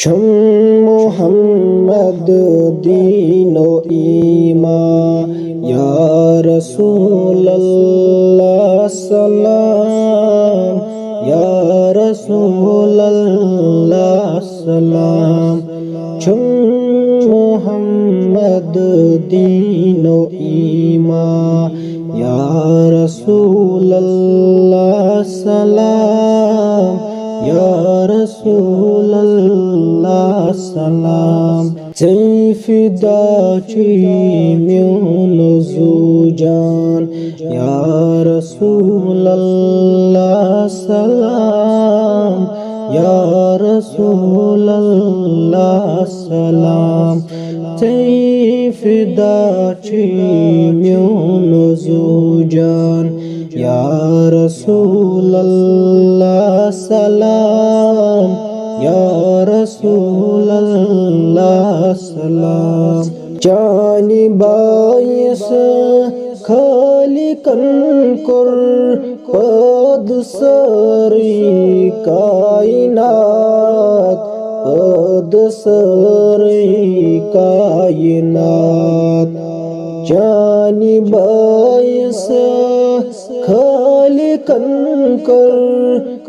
چم محمد دین و ایمان یا رسول اللہ سلام، یا رسول اللہ سلام. چم محمد دین و ایمان یا رسول اللہ سلام، یا رسول اللہ سلام. ژے فدا چی میون زو جان یا رسول اللہ سلام، یا رسول اللہ سلام. ژے فدا چی میون زو جان یا رسول اللہ سلام، یا رسول اللہ سلام. چانی باعث خالقن کر پد سری کائنات، پد سری کائنات. چانی باعث خالقن کر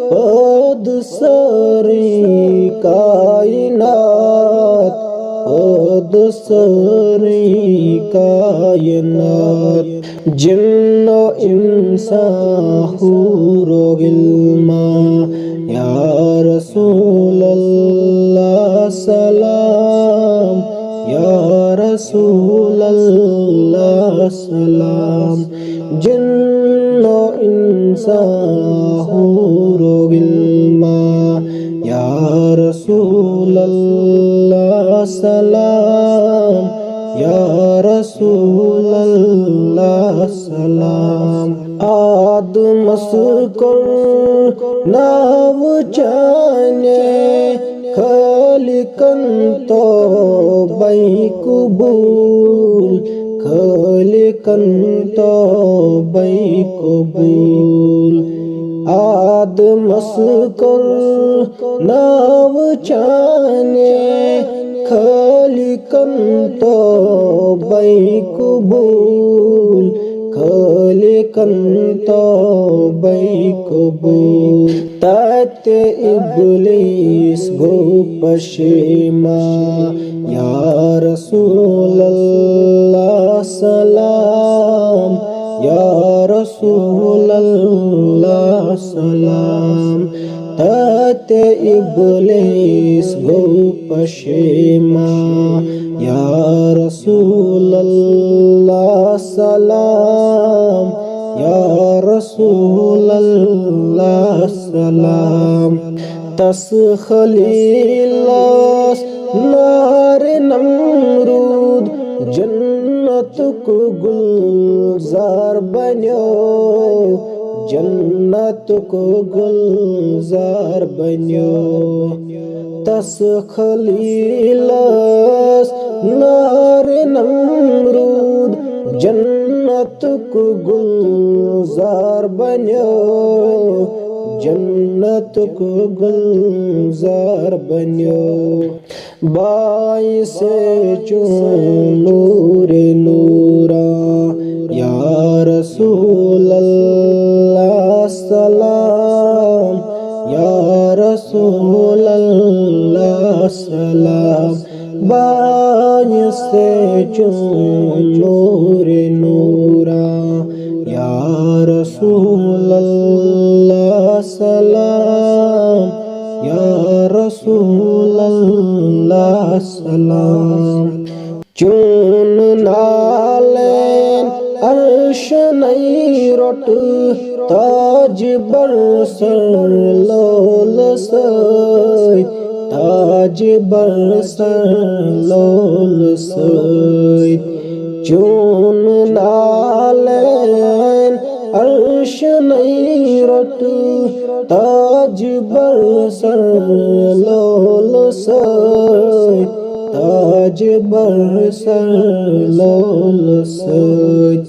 پد سری کائنات، پد سری کائنات. جن و انسان حور و غلمان یا رسول اللہ سلام، یا رسول اللہ سلام. جن و انسان حور و غلمان یا رسول اللہ سلام، یا رسول اللہ سلام. آدم اسکر ناو چانے خالقن تو بے قبول، خالقن تو بے قبول. آدم اسکر ناو چانے خالقن تو بے قبول، خالقن تو بے قبول. تات ابلیس گو پشیمان یا رسول اللہ سلام، یا رسول اللہ سلام. تات ابلیس گو پشیمان یا رسول اللہ سلام، یا رسول اللہ سلام. تس خلیلس نار نمرود جنت کو گلزار بنیو، جنت کو گلزار بنیو. تس خلیلس نار نمرود جنت کو گلزار بنیو، جنت کو گلزار بنیو. باعث چون نور نورا یا رسول اللہ سلام، یا رسول اللہ سلام. باعث چون نور نورا یا رسول اللہ سلام، یا رسول اللہ سلام. چون نالین عرش نئی رٹ تاج بر سر لول سید، تاج بر سر لول سید. چون نالین عرش نئی رٹ تاج بر سر لول سید، تاج بر سر لول سید.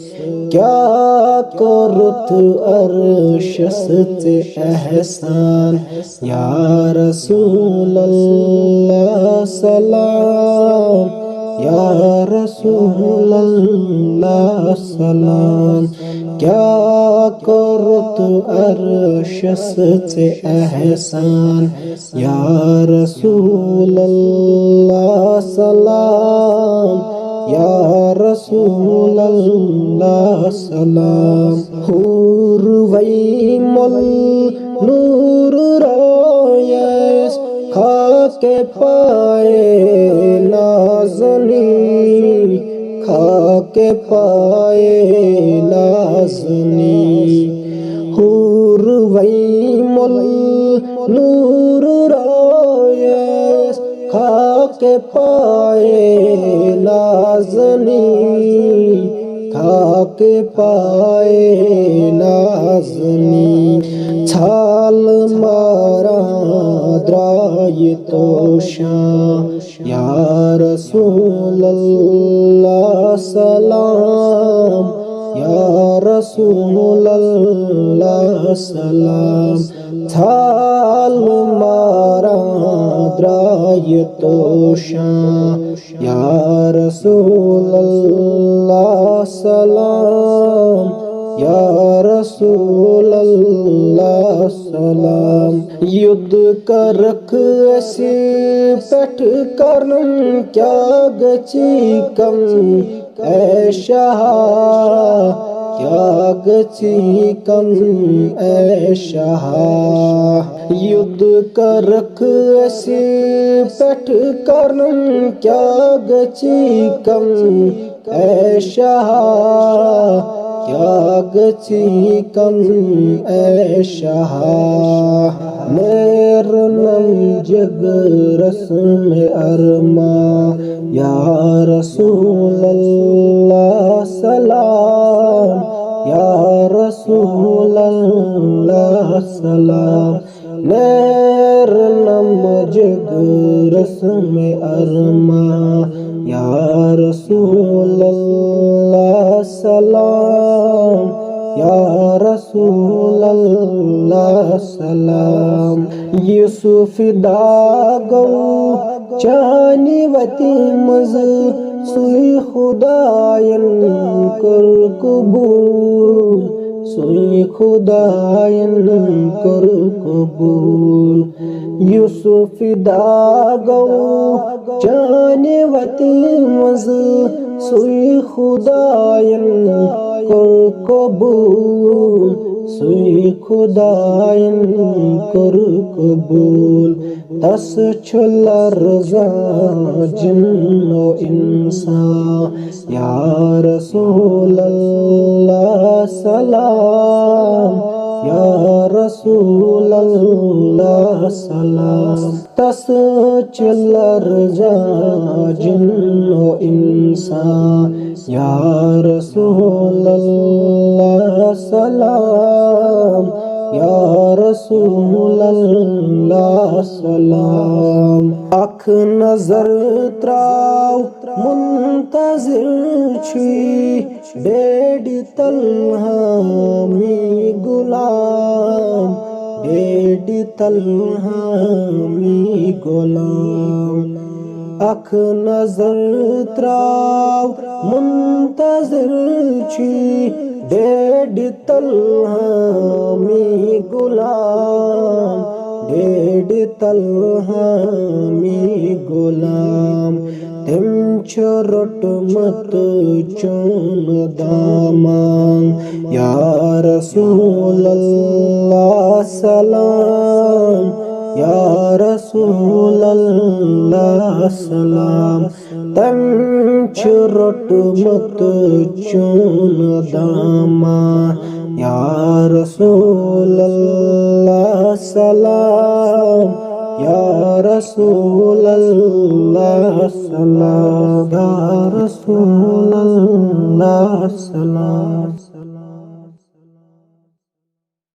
کیا کرت عرش ست احسان یا رسول اللہ سلام یا رسول اللہ سلام کیا کرو تو عرش سے احسان یا رسول اللہ سلام یا رسول اللہ سلام حور ویمل نور رایس خاک پائے نازنی خاک پائے نازنی حور ویمل نور رایس خاک پائے نازنی خاک پائے نازنی چھال مارا درائے توشاں یا رسول اللہ سلام یا رسول اللہ سلام چھال مارا درائے توشاں یا رسول اللہ سلام یا رسول اللہ سلام یدھ کرک ایسی پیٹھ کرن کیا گچی کم اے شاہ کیا گچی کم اے شاہ یدھ کرک ایسی پیٹھ کرن کیا گچی کم اے شاہ کیا گچی کم اے شاہ میرنم جگ رسم ارما یا رسول اللہ سلام یا رسول اللہ سلام میرنم جگ رسم ارما یا رسول اللہ سلام یا رسول اللہ سلام یوسف داغو چانی وتی مز سوی خداین کر قبول سوی خداین کر قبول یوسف داغو چانی وتی مز سوی خداین کر قبول سوی خداین کر قبول تس لرزا جن و انسان یا رسول اللہ سلام یا رسول اللہ سلام تس لرزا جن و انسان یا رسول اللہ سلام یا رسول اللہ سلام اکھ نظر تراو منتظر چھی ڈیڈ تلہامی غلام ڈیڈ تلہامی غلام اکھ نظر تراو منتظر چھی ڈیڈ تلہامی غلام ڈیڈ تلہامی غلام تم چھرٹ مت چون دامان یا رسول اللہ سلام یا رسول اللہ سلام تم چھرٹ مت چون دامان یا رسول اللہ سلام یا رسول اللہ سلام یا رسول اللہ سلام